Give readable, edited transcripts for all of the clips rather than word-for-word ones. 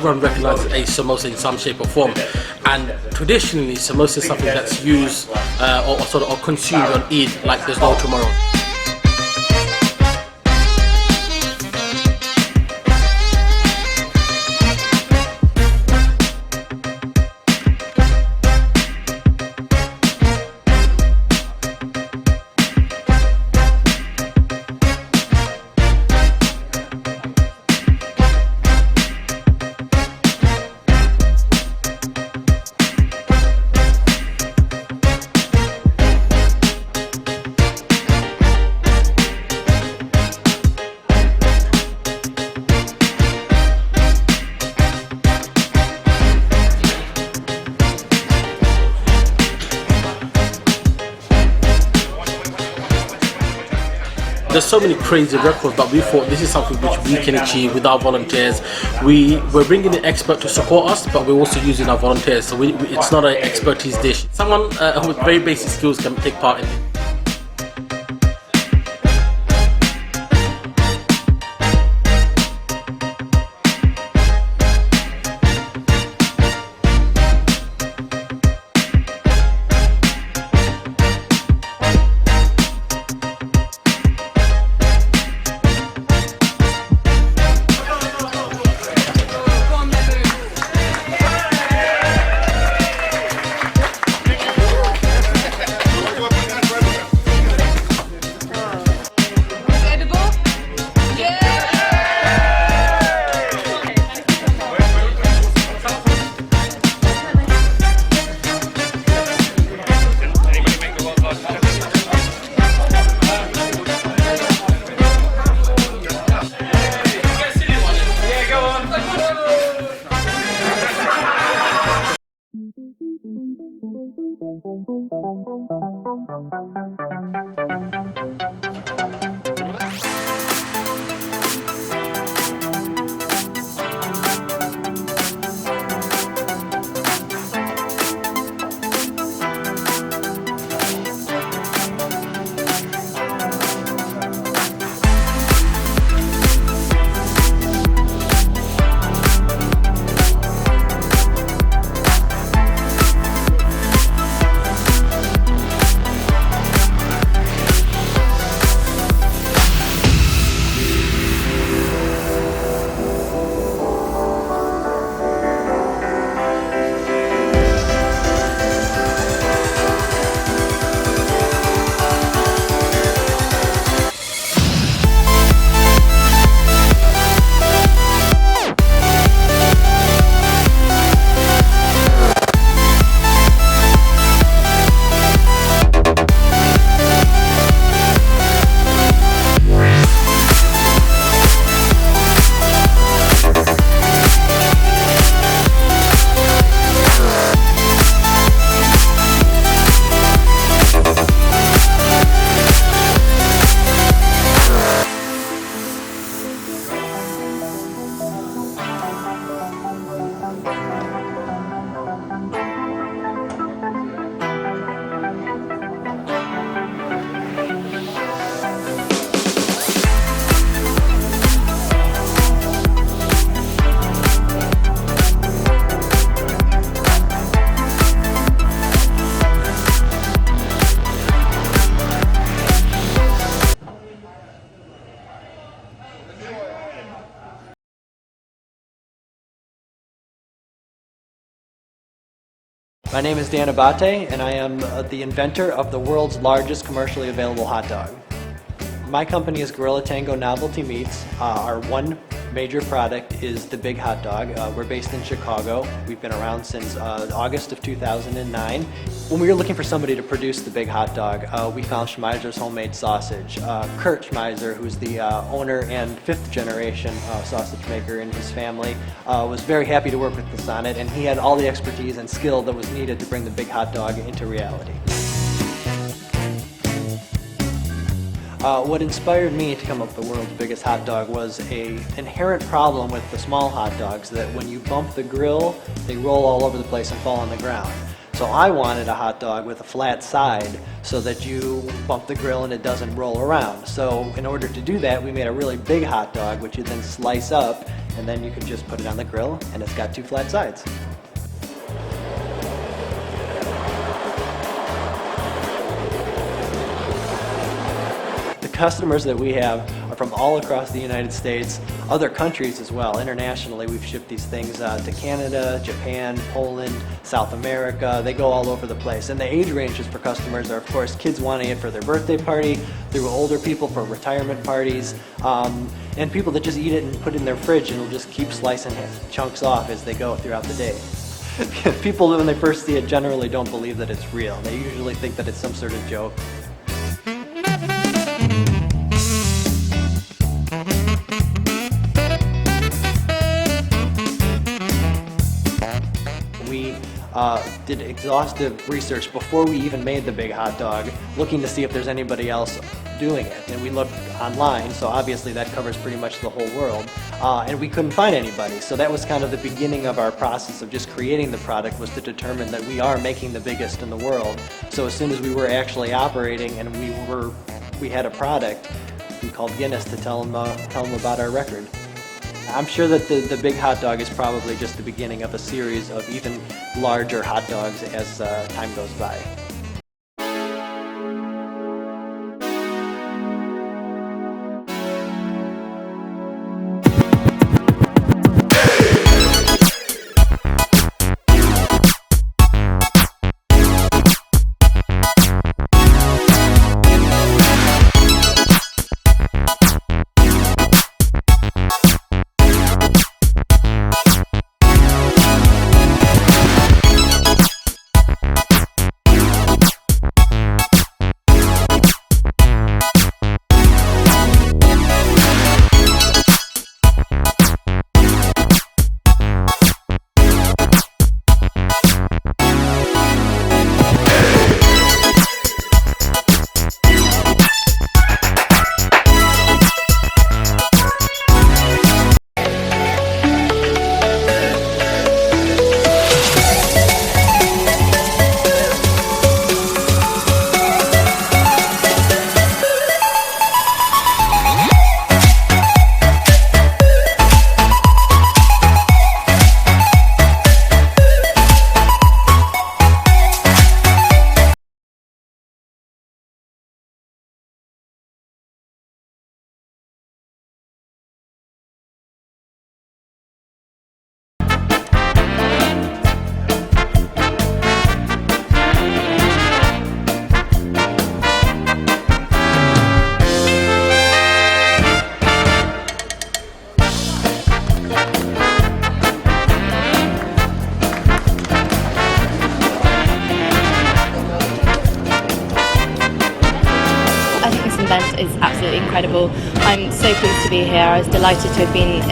everyone recognizes a samosa in some shape or form, and traditionally samosa is something that's used or consumed on Eid like there's no tomorrow. There's so many crazy records, but we thought this is something which we can achieve with our volunteers. We're bringing in experts to support us, but we're also using our volunteers, so it's not an expertise dish. Someone with very basic skills can take part in it. My name is Dan Abate, and I am the inventor of the world's largest commercially available hot dog. My company is Gorilla Tango Novelty Meats. Our one major product is the Big Hot Dog. We're based in Chicago. We've been around since August of 2009. When we were looking for somebody to produce the Big Hot Dog, we found Schmeizer's Homemade Sausage. Kurt Schmeiser, who's the owner and fifth generation sausage maker in his family, was very happy to work with us on it, and he had all the expertise and skill that was needed to bring the Big Hot Dog into reality. What inspired me to come up with the world's biggest hot dog was an inherent problem with the small hot dogs, that when you bump the grill, they roll all over the place and fall on the ground. So I wanted a hot dog with a flat side so that you bump the grill and it doesn't roll around. So in order to do that, we made a really big hot dog, which you then slice up and then you can just put it on the grill, and it's got 2 flat sides. The customers that we have are from all across the United States, other countries as well. Internationally, we've shipped these things to Canada, Japan, Poland, South America. They go all over the place. And the age ranges for customers are, of course, kids wanting it for their birthday party, through older people for retirement parties, and people that just eat it and put it in their fridge and will just keep slicing chunks off as they go throughout the day. People, when they first see it, generally don't believe that it's real. They usually think that it's some sort of joke. We did exhaustive research before we even made the big hot dog, looking to see if there's anybody else doing it. And we looked online, so obviously that covers pretty much the whole world, and we couldn't find anybody. So that was kind of the beginning of our process of just creating the product, was to determine that we are making the biggest in the world. So as soon as we were actually operating and we had a product, we called Guinness to tell them about our record. I'm sure that the big hot dog is probably just the beginning of a series of even larger hot dogs as time goes by. Is absolutely incredible. I'm so pleased to be here. I was delighted to have been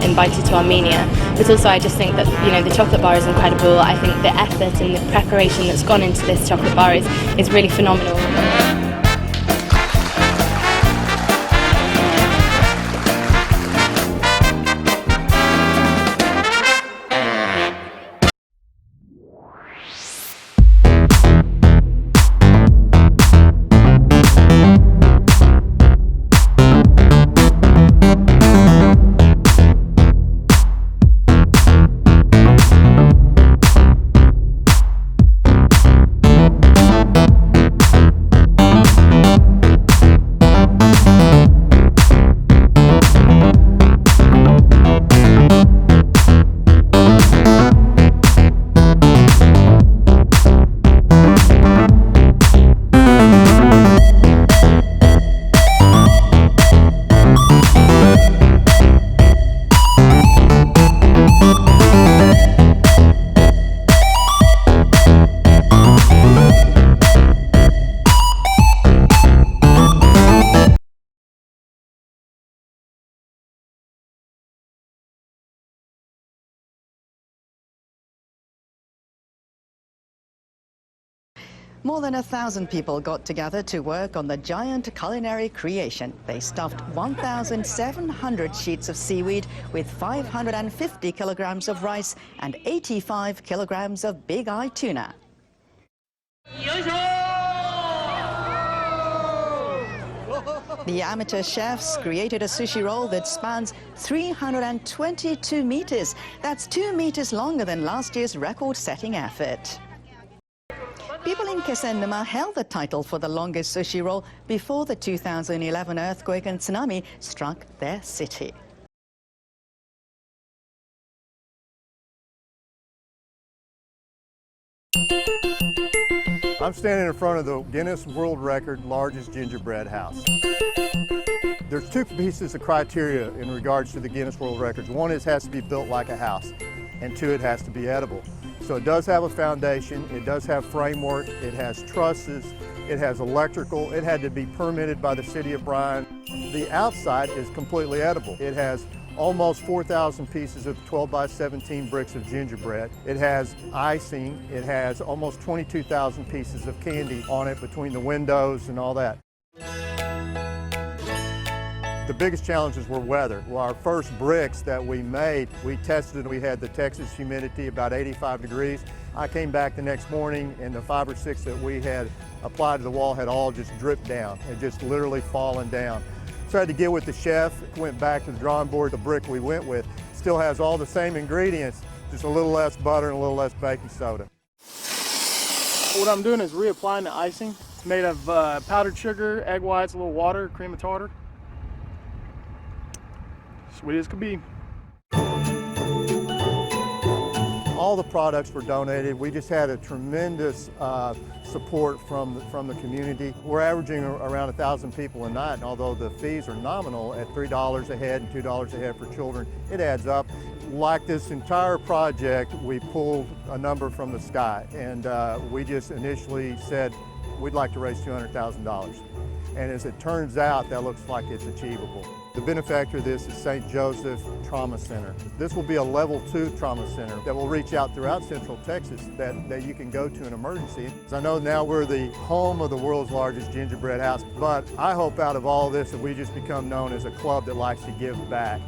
invited to Armenia, but also I just think that the chocolate bar is incredible. I think the effort and the preparation that's gone into this chocolate bar is really phenomenal. More than 1,000 people got together to work on the giant culinary creation. They stuffed 1,700 sheets of seaweed with 550 kilograms of rice and 85 kilograms of big-eye tuna. The amateur chefs created a sushi roll that spans 322 meters. That's 2 meters longer than last year's record-setting effort. People in Kesennuma held the title for the longest sushi roll before the 2011 earthquake and tsunami struck their city. I'm standing in front of the Guinness World Record largest gingerbread house. There's two pieces of criteria in regards to the Guinness World Records. One is it has to be built like a house, and two, it has to be edible. So it does have a foundation, it does have framework, it has trusses, it has electrical, it had to be permitted by the city of Bryan. The outside is completely edible. It has almost 4,000 pieces of 12 by 17 bricks of gingerbread. It has icing, it has almost 22,000 pieces of candy on it between the windows and all that. The biggest challenges were weather. Well, our first bricks that we made, we tested, we had the Texas humidity about 85 degrees. I came back the next morning and the 5 or 6 that we had applied to the wall had all just dripped down. It just literally fallen down. So I had to get with the chef, went back to the drawing board. The brick we went with still has all the same ingredients, just a little less butter and a little less baking soda. What I'm doing is reapplying the icing. It's made of powdered sugar, egg whites, a little water, cream of tartar. Sweet as could be. All the products were donated. We just had a tremendous support from the community. We're averaging around 1,000 people a night, and although the fees are nominal at $3 a head and $2 a head for children, it adds up. Like this entire project, we pulled a number from the sky, and we just initially said we'd like to raise $200,000. And as it turns out, that looks like it's achievable. The benefactor of this is St. Joseph Trauma Center. This will be a level 2 trauma center that will reach out throughout Central Texas that you can go to in emergency. I know now we're the home of the world's largest gingerbread house, but I hope out of all this that we just become known as a club that likes to give back.